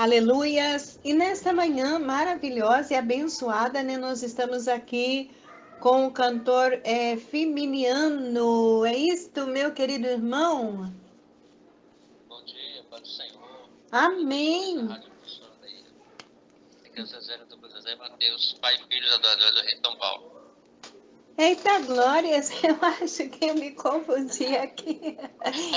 Aleluias! E nesta manhã maravilhosa e abençoada, né? Nós estamos aqui com o cantor Feminiano. É isto, meu querido irmão? Bom dia, Pai do Senhor. Todas as pessoas da Amém! Rádio Emissora daí. Aqui é o Zezé, do Zezé Mateus, Pai e Filho adoradores do Rei de São Paulo. Eita glórias! Eu acho que eu me confundi aqui.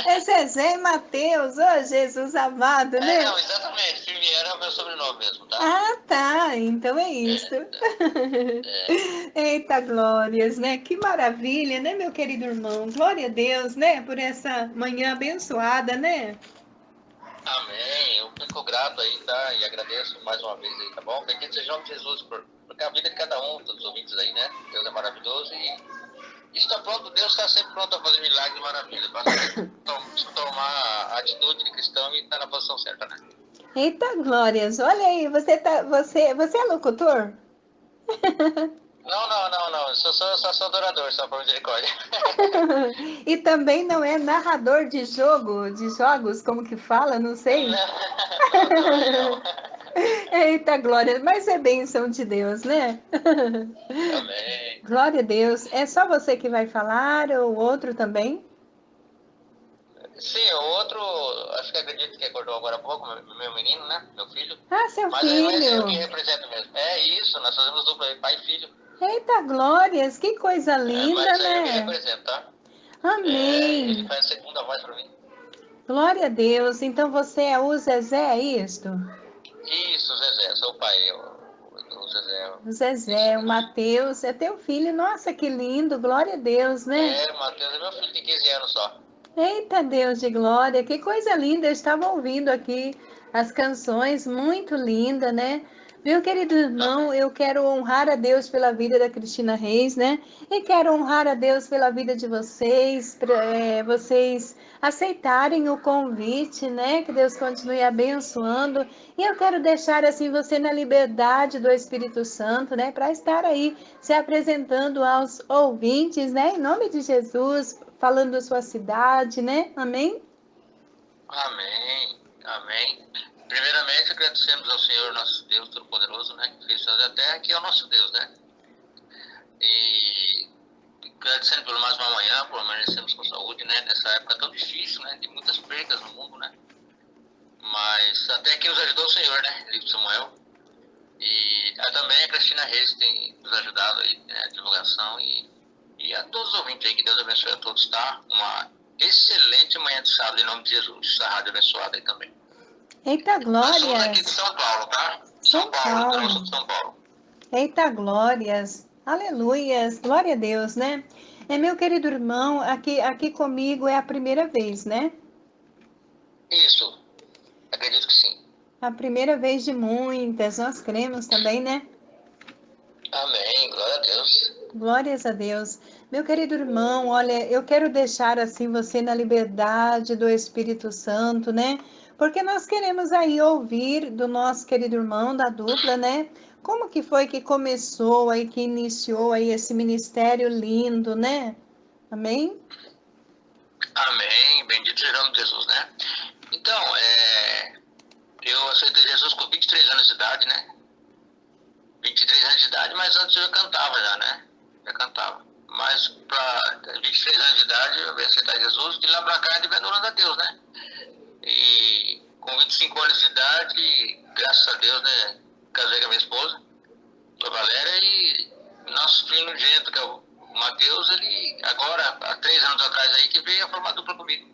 É Zezé e Mateus, oh Jesus amado, né? Não, exatamente. Firmiano é o meu sobrenome mesmo, tá? Ah, tá. Então é isso. É, Eita, glórias, né? Que maravilha, né, meu querido irmão? Glória a Deus, né, por essa manhã abençoada, né? amém. Eu fico grato aí, tá? E agradeço mais uma vez aí, tá bom? Bendito seja o nome de Jesus por a vida de cada um, dos ouvintes aí, né? Deus é maravilhoso e está pronto, Deus está sempre pronto a fazer milagres e maravilhas. Basta tomar a atitude de cristão e estar na posição certa, né? Eita, glórias. Olha aí, você é locutor? Não. Eu só sou adorador, só por misericórdia. E também não é narrador de jogos, como que fala? Não sei. Não, também não. Eita, glória, mas é bênção de Deus, né? Amém. Glória a Deus. É só você que vai falar ou outro também? Sim, o outro, acho que acredito que acordou agora há pouco, meu menino, né? Meu filho. Ah, seu Mas eu que filho. represento mesmo. É isso, nós fazemos dupla aí, pai e filho. Eita, glórias, que coisa linda, Mas aí eu que né? represento, tá? Ele Amém. faz a segunda voz pra mim. Glória a Deus. Então você é o Zezé, é isto? Isso, Zezé, sou o pai, o Zezé. O Isso Zezé, o mesmo. Mateus, é teu filho. Nossa, que lindo. Glória a Deus, né? O Matheus é meu filho de 15 anos só. Eita Deus de glória, que coisa linda. Eu estava ouvindo aqui as canções, muito linda, né? Meu querido irmão, Amém. eu quero honrar a Deus pela vida da Cristina Reis, né? E quero honrar a Deus pela vida de vocês, vocês aceitarem o convite, né? Que Deus continue abençoando. E eu quero deixar assim você na liberdade do Espírito Santo, né? Para estar aí se apresentando aos ouvintes, né? Em nome de Jesus, falando da sua cidade, né? Amém? Amém. Amém. Primeiramente, agradecemos ao Senhor, nosso Deus Todo-Poderoso, né? Que fez toda a terra, que é o nosso Deus, né? E agradecendo por mais uma manhã, por amanhecermos com saúde, né? Nessa época tão difícil, né? De muitas perdas no mundo, né? Mas até que nos ajudou o Senhor, né? Livro de Samuel. E também a Cristina Reis tem nos ajudado aí, né? A divulgação e a todos os ouvintes aí, que Deus abençoe a todos, tá? Uma excelente manhã de sábado, em nome de Jesus. Essa rádio abençoada aí também. Eita Nós somos aqui de glórias! São Paulo, tá? São São Paulo, litoral sul Paulo. de São Paulo. Eita glórias! Aleluias! Glória a Deus, né? É meu querido irmão, aqui comigo é a primeira vez, né? Isso, acredito que sim. A primeira vez de muitas, nós cremos também, né? Amém, glória a Deus. Glórias a Deus. Meu querido irmão, olha, eu quero deixar assim você na liberdade do Espírito Santo, né? Porque nós queremos aí ouvir do nosso querido irmão da dupla, né? Como que foi que começou aí, que iniciou aí esse ministério lindo, né? Amém? Amém, bendito seja o nome de Jesus, né? Então, eu aceitei Jesus com 23 anos de idade, né? 23 anos de idade, mas antes eu já cantava já, né? Já cantava. Mas para 23 anos de idade eu vim aceitar Jesus, de lá para cá eu vendo orando a Deus, né? E com 25 anos de idade, graças a Deus, né? Casei com a minha esposa, a Valéria, e nosso filho nojento, que é o Matheus, ele agora, há 3 anos atrás aí, que veio a formar dupla comigo.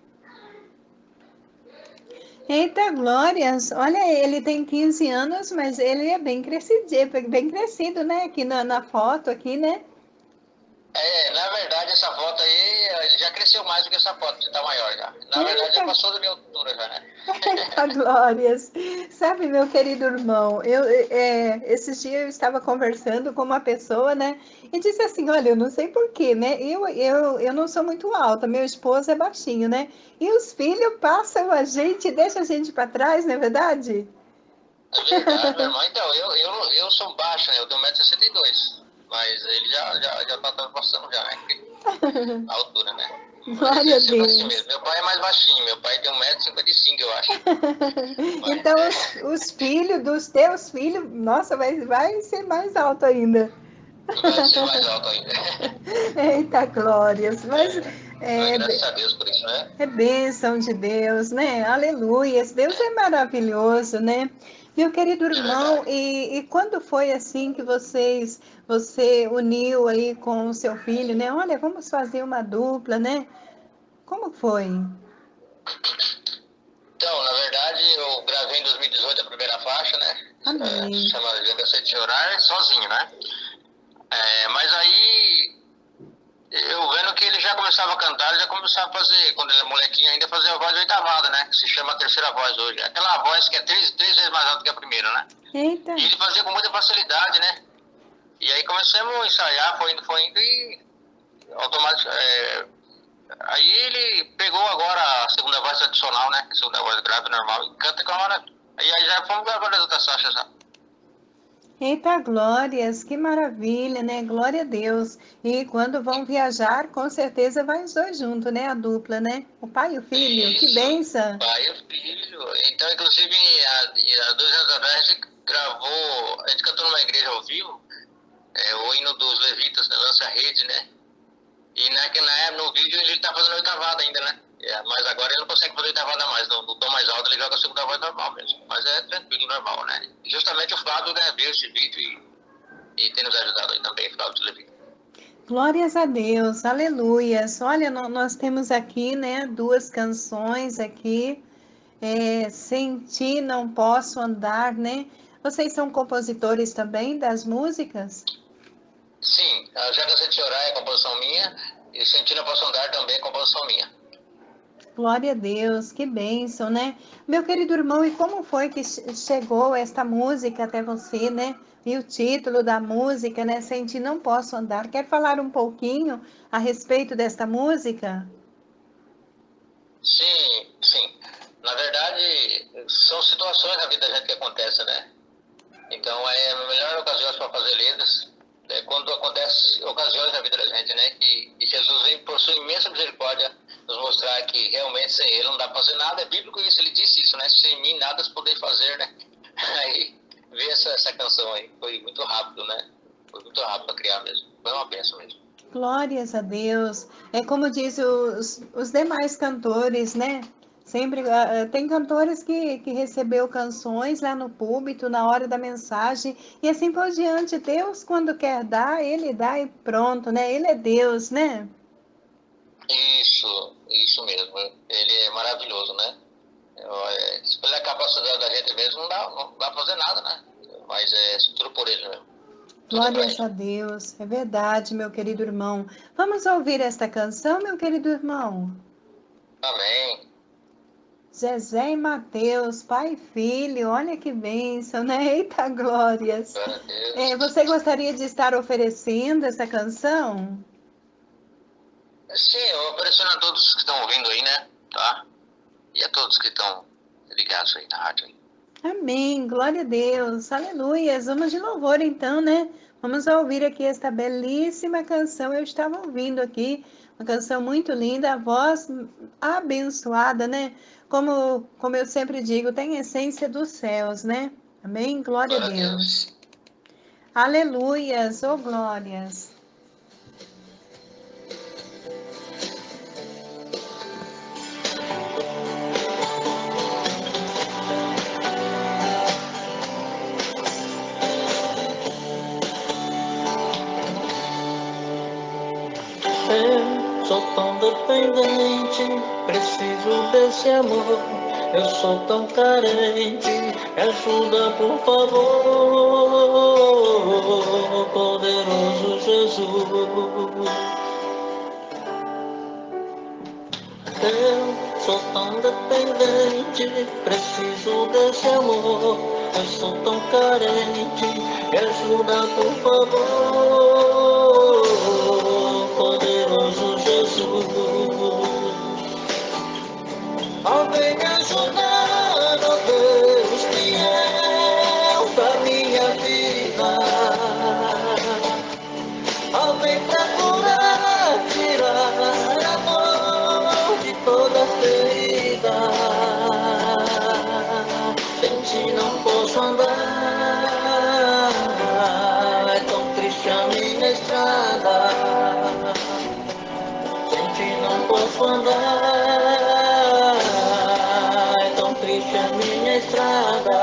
Eita, glórias! Olha, ele tem 15 anos, mas ele é bem crescido, né? Aqui na foto, aqui, né? Na verdade, essa foto aí, ele já cresceu mais do que essa foto, já tá maior já. Na verdade, já Eita, passou da minha altura já, né? eita, glórias! Sabe, meu querido irmão, esses dias eu estava conversando com uma pessoa, né? E disse assim: Olha, eu não sei por quê, né? Eu não sou muito alta, meu esposo é baixinho, né? E os filhos passam a gente, deixam a gente para trás, não é verdade? É verdade, meu irmão. Então, eu sou baixo, né? Eu tenho 1,62 m. Mas ele já tá passando já, né? A altura, né? Mas Glória a é sempre assim Deus. mesmo. Meu pai é mais baixinho, meu pai tem 1,55 m, eu acho. Mas Então, os filhos dos teus filhos, nossa, vai ser mais alto ainda. vai ser mais alto ainda. Eita, glórias. Mas Mas é, graças a Deus por isso, né? é bênção de Deus, né? Aleluia. Deus é maravilhoso, né? Meu querido É irmão, verdade. e quando foi assim que você uniu aí com o seu filho, né? Olha, vamos fazer uma dupla, né? Como foi? Então, na verdade, eu gravei em 2018 a primeira faixa, né? Amém. Chama Já Cansei de Chorar, sozinho, né? Mas aí, eu vendo que ele já começava a cantar, ele já começava a fazer, quando ele é molequinho ainda, fazer a voz oitavada, né? Que se chama a terceira voz hoje. Aquela voz que é três vezes mais alta que a primeira, né? Eita, E ele fazia com muita facilidade, né? E aí começamos a ensaiar, foi indo e automaticamente. Aí ele pegou agora a segunda voz tradicional, né? A segunda voz grave, normal, e canta com a hora. E aí já fomos gravando as outras faixas já. eita, glórias, que maravilha, né? Glória a Deus. E quando vão viajar, com certeza vai os dois juntos, né? A dupla, né? O pai e o filho, que Isso, benção. pai e o filho. Então, inclusive, há 2 anos atrás, a gente gravou, a gente cantou numa igreja ao vivo, o hino dos Levitas, né? Lança Rede, né? E no vídeo ele tá fazendo oitavada ainda, né? Mas agora ele não consegue fazer oitavada mais. No tom mais alto ele joga a segunda voz normal mesmo. Mas é tranquilo, normal, né? E justamente o Flávio, né, viu esse vídeo e tem nos ajudado aí também, Flávio de Levi. Glórias a Deus, aleluias. Olha, nós temos aqui, né, duas canções aqui. Sem ti não posso andar, né? Vocês são compositores também das músicas? Sim, a Já Cansei de Chorar é composição minha e Sentindo a Posso Andar também é composição minha. Glória a Deus, que bênção, né? Meu querido irmão, e como foi que chegou esta música até você, né? E o título da música, né? Sem ti não posso andar. Quer falar um pouquinho a respeito desta música? Sim, sim. Na verdade, são situações na vida da gente que acontecem, né? Então, é a melhor ocasião para fazer letras quando acontece ocasiões na vida da gente, né? Que Jesus vem por sua imensa misericórdia nos mostrar que realmente sem Ele não dá para fazer nada. É bíblico isso, ele disse isso, né? Sem mim nada se poder fazer, né? Aí ver essa canção aí foi muito rápido, né? Foi muito rápido para criar mesmo. Foi uma bênção mesmo. Glórias a Deus. É como diz os demais cantores, né? Sempre tem cantores que recebeu canções lá no púlpito, na hora da mensagem, e assim por diante. Deus, quando quer dar, ele dá e pronto, né? Ele é Deus, né? Isso mesmo. Ele é maravilhoso, né? Pela capacidade da gente mesmo, não dá pra fazer nada, né? Mas é tudo por ele mesmo. Tudo é pra Glórias a ele. Deus. É verdade, meu querido irmão. Vamos ouvir esta canção, meu querido irmão? Amém. Zezé e Mateus, pai e filho, olha que bênção, né? Eita, glórias. Glória a Deus. Você gostaria de estar oferecendo essa canção? Sim, eu oferecendo a todos que estão ouvindo aí, né? Tá? E a todos que estão ligados aí na rádio aí. Amém, glória a Deus, aleluia. Vamos de louvor então, né? Vamos ouvir aqui esta belíssima canção. Eu estava ouvindo aqui, uma canção muito linda, a voz abençoada, né? Como eu sempre digo, tem essência dos céus, né? Amém, glória a Glória a Deus. Deus. Aleluias, oh glórias. Eu sou tão dependente, preciso desse amor. Eu sou tão carente, me ajuda por favor, poderoso Jesus. Eu sou tão dependente, preciso desse amor. Eu sou tão carente, me ajuda por favor, poderoso Jesus. Oh, vem me ajudar, oh Deus fiel pra minha vida. Oh, vem pra curar, tirar a dor. posso andar, é tão triste a minha estrada.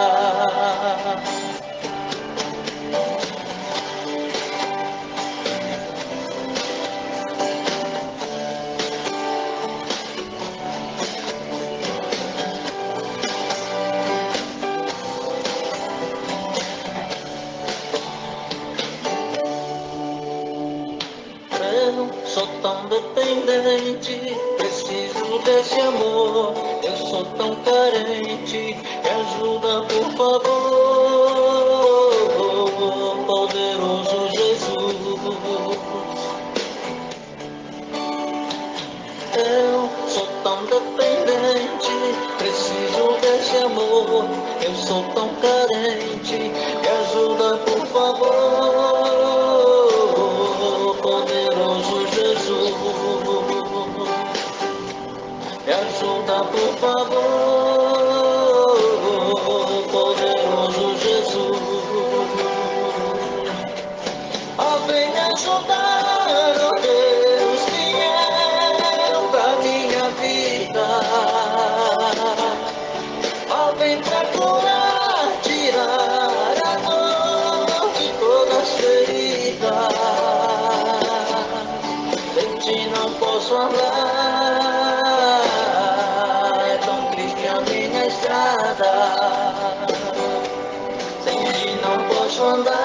Eu sou tão dependente, preciso desse amor. Eu sou tão carente, me ajuda por favor, poderoso Jesus. Eu sou tão dependente, preciso desse amor. Eu sou tão carente, me ajuda por favor, poderoso Jesus. Me ajuda por favor, poderoso Jesus. Ó, vem me ajudar, ó Deus fiel da minha vida. Ó, vem pra curar, tirar a dor de todas as feridas. Sem ti não posso andar, é tão triste a minha estrada. Sem ti não posso andar,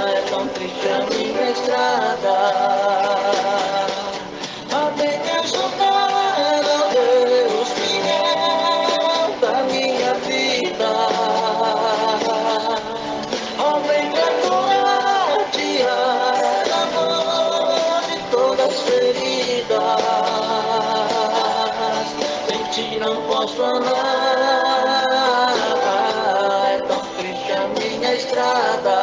é tão triste a minha estrada. Ó, vem me ajudar, ó Deus fiel da minha vida. Ó, vem pra curar, tirar a dor de todas as feridas. Sem ti não posso andar, é tão triste a minha estrada.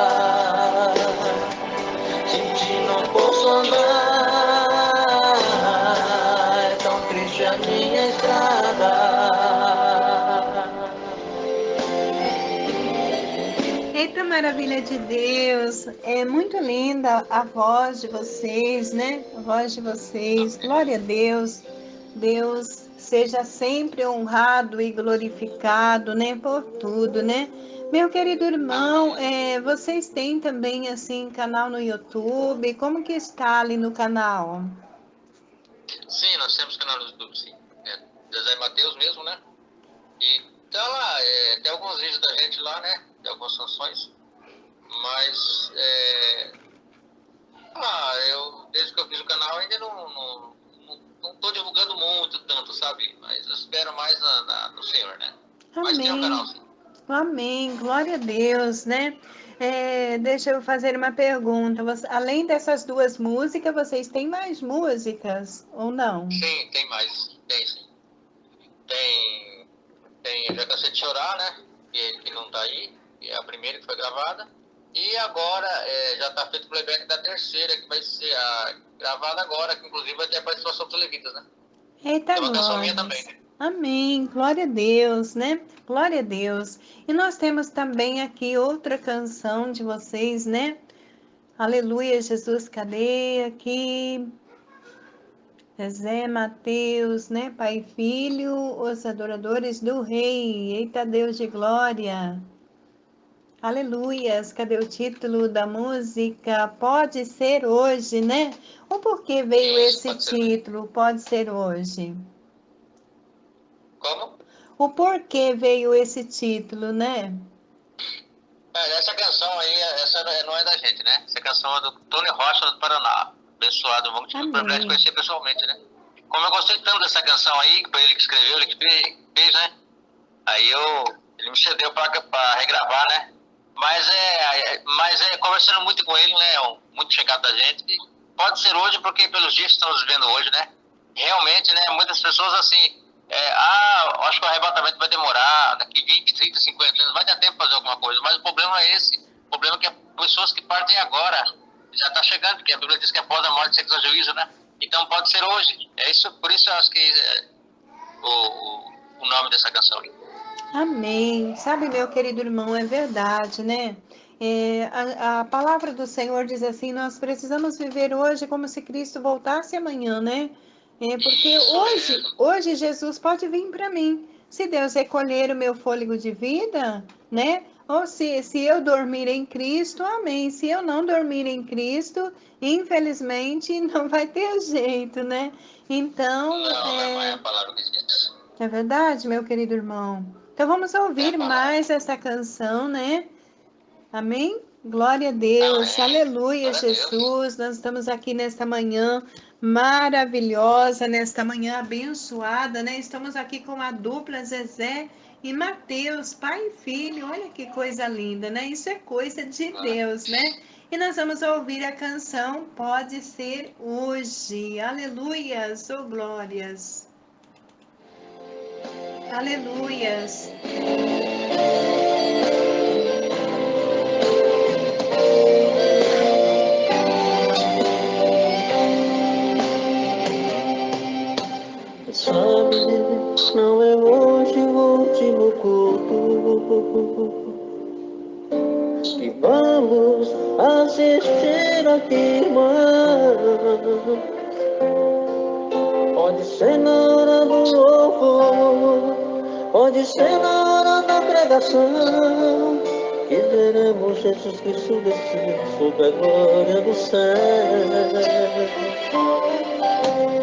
Sem ti não posso andar, é tão triste a minha estrada. Eita maravilha de Deus, é muito linda a voz de vocês, né? A voz de vocês, glória a Deus. Deus seja sempre honrado e glorificado, né? Por tudo, né? Meu querido irmão, vocês têm também, assim, canal no YouTube? Como que está ali no canal? Sim, nós temos canal no YouTube, sim. É José Mateus mesmo, né? E tá lá, tem alguns vídeos da gente lá, né? De algumas canções. Mas, desde que eu fiz o canal, ainda não tô divulgando muito tanto, sabe? Mas eu espero mais no Senhor, né? Mas tem um Amém. canal, sim. Amém, glória a Deus, né? Deixa eu fazer uma pergunta. Além dessas duas músicas, vocês têm mais músicas ou não? Sim, tem mais. Tem, sim. Tem Já Cansei de Chorar, né? Que não tá aí. Que é a primeira que foi gravada. E agora já tá feito o playback da terceira, que vai ser gravada agora, que inclusive vai ter a participação dos levitas, né? Eita, Tem uma canção minha glórias. também, né? Amém, glória a Deus, né? Glória a Deus. E nós temos também aqui outra canção de vocês, né? Aleluia, Jesus, cadê aqui? Zé Mateus, né? Pai e Filho, os adoradores do Rei. Eita, Deus de glória. Aleluias, cadê o título da música? Pode ser hoje, né? O porquê veio Isso, esse pode ser hoje. título? Pode ser hoje. Como? O porquê veio esse título, né? Essa canção aí, não é da gente, né? Essa canção é do Tony Rocha do Paraná. Abençoado, vamos tive o privilégio de Amém. conhecer pessoalmente, né? Como eu gostei tanto dessa canção aí, que foi ele que escreveu, ele que fez, né? Aí ele me cedeu para regravar, né? Mas conversando muito com ele, né? Muito chegado da gente. E pode ser hoje, porque pelos dias que estamos vivendo hoje, né? Realmente, né? Muitas pessoas assim, acho que o arrebatamento vai demorar, daqui 20, 30, 50 anos, vai ter tempo para fazer alguma coisa. Mas o problema é esse. O problema é que as pessoas que partem agora já está chegando, porque a Bíblia diz que após a morte segue o juízo, né? Então pode ser hoje. Por isso eu acho que o nome dessa canção. Amém. Sabe, meu querido irmão, é verdade, né? A palavra do Senhor diz assim, nós precisamos viver hoje como se Cristo voltasse amanhã, né? Porque hoje Jesus pode vir para mim. Se Deus recolher o meu fôlego de vida, né? Ou se eu dormir em Cristo, amém. Se eu não dormir em Cristo, infelizmente não vai ter jeito, né? Então, Não é a palavra que diz. é verdade, meu querido irmão. Então vamos ouvir mais essa canção, né? Amém? Glória a Deus, Amém. aleluia, Glória a Deus. Jesus. Nós estamos aqui nesta manhã maravilhosa, nesta manhã abençoada, né? Estamos aqui com a dupla Zezé e Mateus, pai e filho. Olha que coisa linda, né? Isso é coisa de Deus, né? E nós vamos ouvir a canção Pode Ser Hoje. Aleluias, ou glórias. Aleluias. Sabe, não é hoje o último culto que vamos assistir aqui, irmão. Pode ser na hora do louvor, pode ser na hora da pregação, que veremos Jesus Cristo descer sob a glória do céu.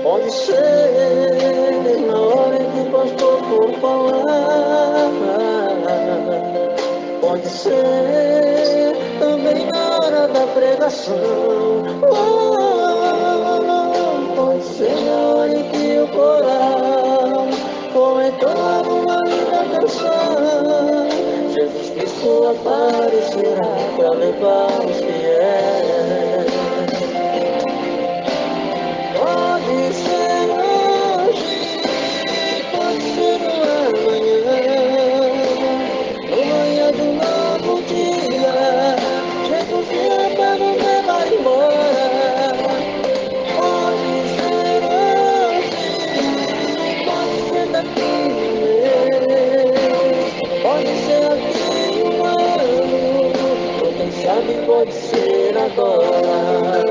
Pode ser na hora em que o pastor for falar, pode ser também na hora da pregação, pode ser na hora em que o coral for entoar uma linda canção. Jesus Cristo aparecerá para levar os fiéis. Pode ser hoje, pode ser amanhã, no manhã do novo dia, Jesus virá para nos levar embora. Pode ser hoje, pode ser daqui um mês, pode ser aqui um ano, ou quem sabe pode ser agora.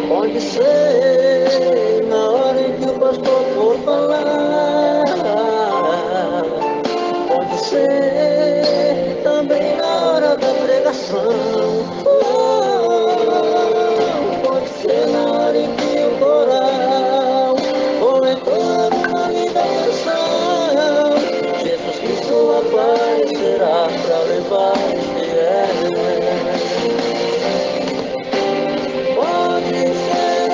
Pode ser na hora em que o pastor for falar, pode ser também na hora da pregação, pode ser na hora em que o coral for entoar uma linda canção. Jesus Cristo aparecerá para levar os fiéis. Pode ser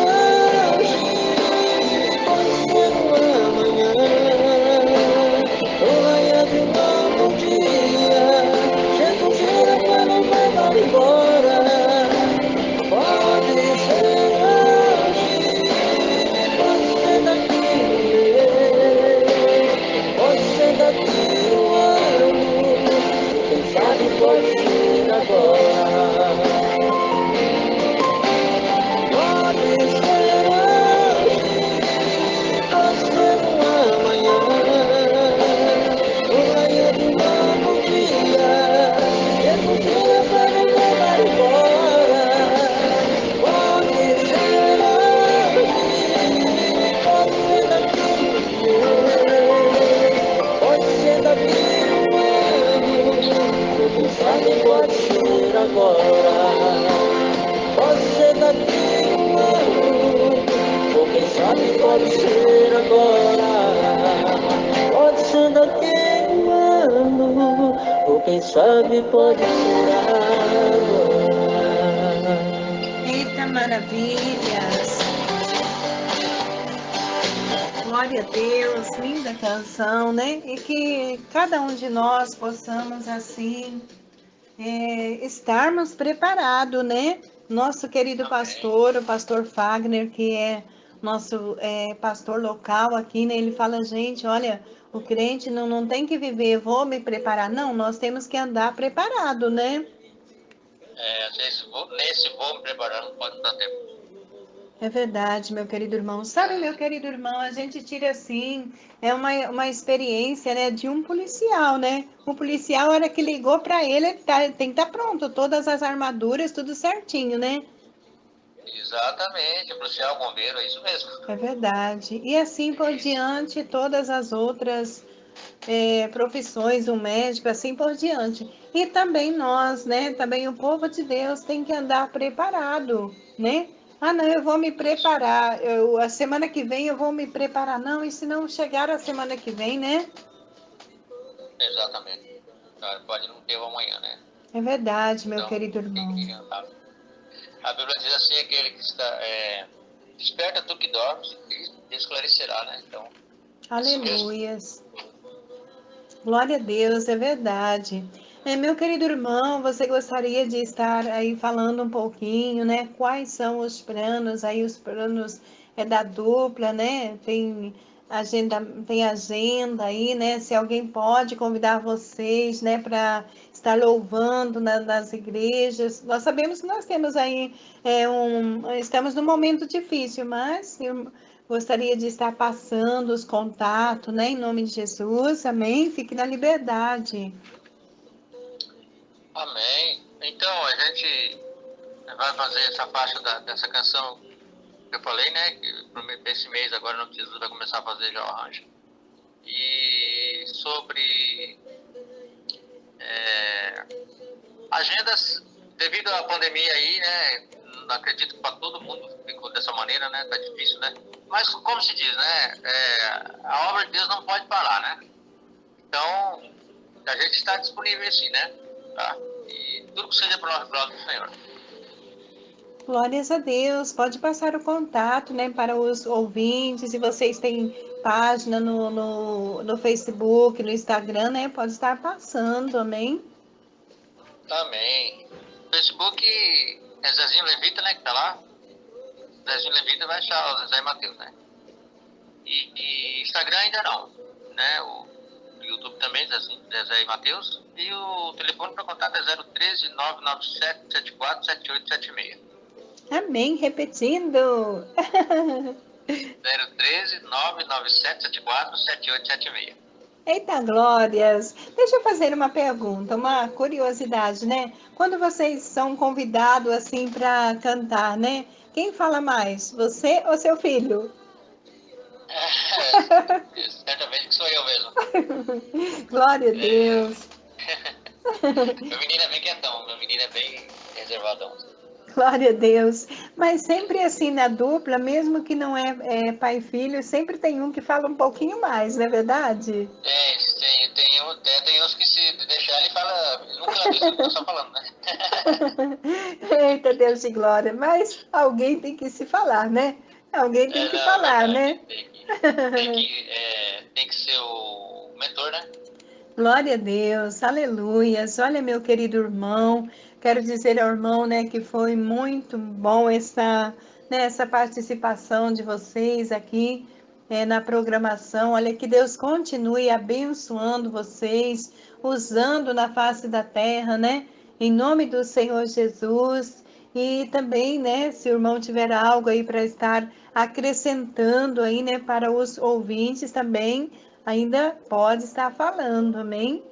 hoje, pode ser amanhã, no manhã de um novo dia, Jesus virá para nos levar embora. Pode ser hoje, pode ser daqui um mês, pode ser daqui um ano, quem sabe pode ser agora. Pode ser hoje, pode ser amanhã, no manhã de um novo dia, Jesus virá para nos levar embora. Pode ser hoje, pode ser daqui um mês, pode ser daqui um ano, quem sabe pode ser agora. Pode ser daqui um ano, ou quem sabe pode ser agora. Pode ser daqui um ano, ou quem sabe pode ser agora. Eita maravilhas! Glória a Deus, linda canção, né? E que cada um de nós possamos assim estarmos preparados, né? Nosso querido pastor, o pastor Fagner, que é nosso pastor local aqui, né? Ele fala, gente, olha, o crente não tem que viver, vou me preparar. Não, nós temos que andar preparado, né? Às vezes nesse vou me preparar, não pode dar tempo. É verdade, meu querido irmão. Sabe, meu querido irmão, a gente tira assim, uma experiência, né, de um policial, né? O policial, a hora que ligou para ele, tem que estar pronto, todas as armaduras, tudo certinho, né? Exatamente, policial, bombeiro, é isso mesmo. É verdade. E assim por diante, todas as outras profissões, o médico, assim por diante. E também nós, né? Também o povo de Deus tem que andar preparado, né? Ah, não, eu vou me preparar. A semana que vem eu vou me preparar. Não, e se não chegar a semana que vem, né? Exatamente. Pode não ter o amanhã, né? É verdade, meu Então, querido tem irmão. que andar. A Bíblia diz assim, aquele que está... desperta tu que dormes, Cristo te esclarecerá, né? Então, assim mesmo. Aleluias. Glória a Deus, é verdade. Meu querido irmão, você gostaria de estar aí falando um pouquinho, né? Quais são os planos aí, os planos da dupla, né? Tem agenda aí, né? Se alguém pode convidar vocês, né, para estar louvando nas igrejas. Nós sabemos que nós temos aí estamos num momento difícil, mas eu gostaria de estar passando os contatos, né? Em nome de Jesus, amém? Fique na liberdade. Amém. Então, a gente vai fazer essa faixa dessa canção que eu falei, né? Que esse mês agora não precisa, vai começar a fazer já o arranjo. E sobre agendas, devido à pandemia aí, né? Não acredito que para todo mundo ficou dessa maneira, né? Tá difícil, né? Mas como se diz, né? A obra de Deus não pode parar, né? Então, a gente está disponível assim, né? Tá? E tudo que seja para nós, glória do Senhor. Glórias a Deus. Pode passar o contato, né, para os ouvintes. Se vocês têm página no Facebook, no Instagram, né? Pode estar passando, amém? Amém. Facebook é Zezinho Levita, né? Que tá lá. Zezinho Levita vai achar o Zezé e Matheus, né? E Instagram ainda não, né? O YouTube também, Zezé e Matheus. E o telefone para contato é 013 997 74 7876. Amém. Repetindo. 013 997 74 7876. Eita, glórias! Deixa eu fazer uma pergunta, uma curiosidade, né? Quando vocês são convidados assim para cantar, né? Quem fala mais, você ou seu filho? Certamente que sou eu mesmo. Glória a Deus! Meu menino é bem quietão, meu menino é bem reservadão. Glória a Deus! Mas sempre assim na dupla, mesmo que não é pai e filho, sempre tem um que fala um pouquinho mais, não é verdade? Tem uns que se deixar ele fala, ele não canta, ele fica só falando, né? Eita, Deus de glória! Mas alguém tem que se falar, né? Alguém tem que Não, é falar, verdade. né? Tem que ser o mentor, né? Glória a Deus, aleluias. Olha, meu querido irmão, quero dizer ao irmão, né, que foi muito bom essa participação de vocês aqui na programação. Olha, que Deus continue abençoando vocês, usando na face da terra, né, em nome do Senhor Jesus. E também, né, se o irmão tiver algo aí para estar acrescentando aí, né, para os ouvintes também, ainda pode estar falando, amém?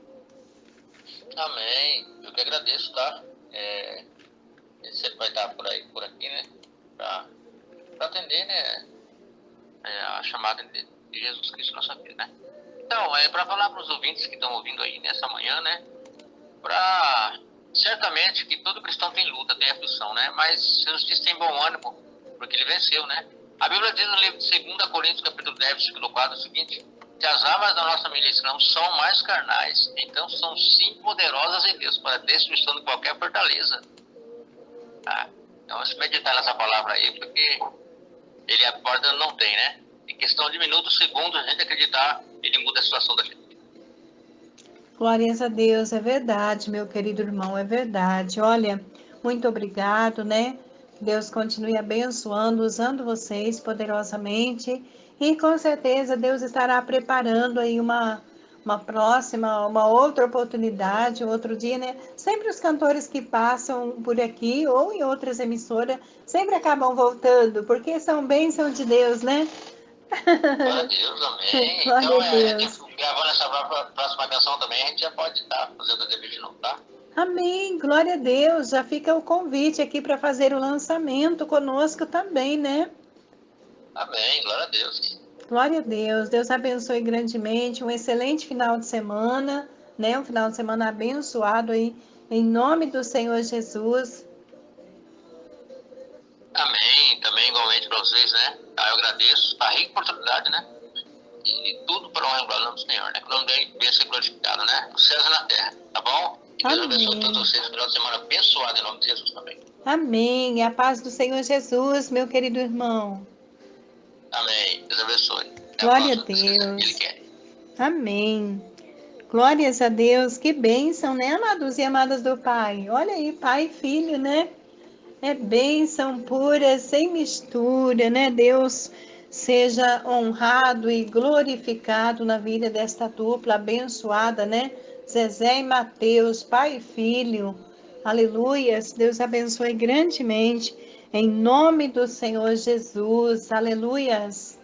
Amém. Eu que agradeço, tá? Ele sempre vai estar por aqui, né? Pra atender, né? A chamada de Jesus Cristo na nossa vida, né? Então, para falar para os ouvintes que estão ouvindo aí nessa manhã, né? Certamente que todo cristão tem luta, tem aflição, né? Mas Jesus Cristo tem bom ânimo, porque ele venceu, né? A Bíblia diz no livro de 2 Coríntios, capítulo 10, versículo 4, o seguinte: se as armas da nossa milícia não são mais carnais, então são sim poderosas em Deus para a destruição de qualquer fortaleza. Tá? Então, se meditar nessa palavra aí, porque ele acorda não tem, né? Em questão de minutos, segundos, a gente acreditar, ele muda a situação da gente. Glórias a Deus, é verdade, meu querido irmão, é verdade. Olha, muito obrigado, né? Deus continue abençoando, usando vocês poderosamente. E com certeza Deus estará preparando aí uma próxima, uma outra oportunidade, outro dia, né? Sempre os cantores que passam por aqui ou em outras emissoras sempre acabam voltando, porque são bênção de Deus, né? Glória a Deus, amém. Glória Então, a a gente Deus. gravando essa próxima canção também, a gente já pode estar fazendo o dever de novo, tá? Amém, glória a Deus. Já fica o convite aqui para fazer o lançamento conosco também, né? Amém, glória a Deus. Glória a Deus. Deus abençoe grandemente. Um excelente final de semana, né? Um final de semana abençoado aí, em nome do Senhor Jesus. Amém, também igualmente para vocês, né? Eu agradeço a rica oportunidade, né? E tudo para honra e glória do nome do Senhor, né? Que o nome dele venha ser glorificado, né? Nos céus e na terra, tá bom? E Deus abençoe todos vocês. Final de semana abençoado em nome de Jesus também. Amém. A paz do Senhor Jesus, meu querido irmão. Amém. Deus abençoe. Até a Glória a próxima, se quiser. Ele Deus. quer. Amém. Glórias a Deus. Que bênção, né, amados e amadas do Pai? Olha aí, Pai e Filho, né? É bênção pura, sem mistura, né? Deus seja honrado e glorificado na vida desta dupla abençoada, né? Zezé e Mateus, pai e filho. Aleluias. Deus abençoe grandemente. Em nome do Senhor Jesus. Aleluias.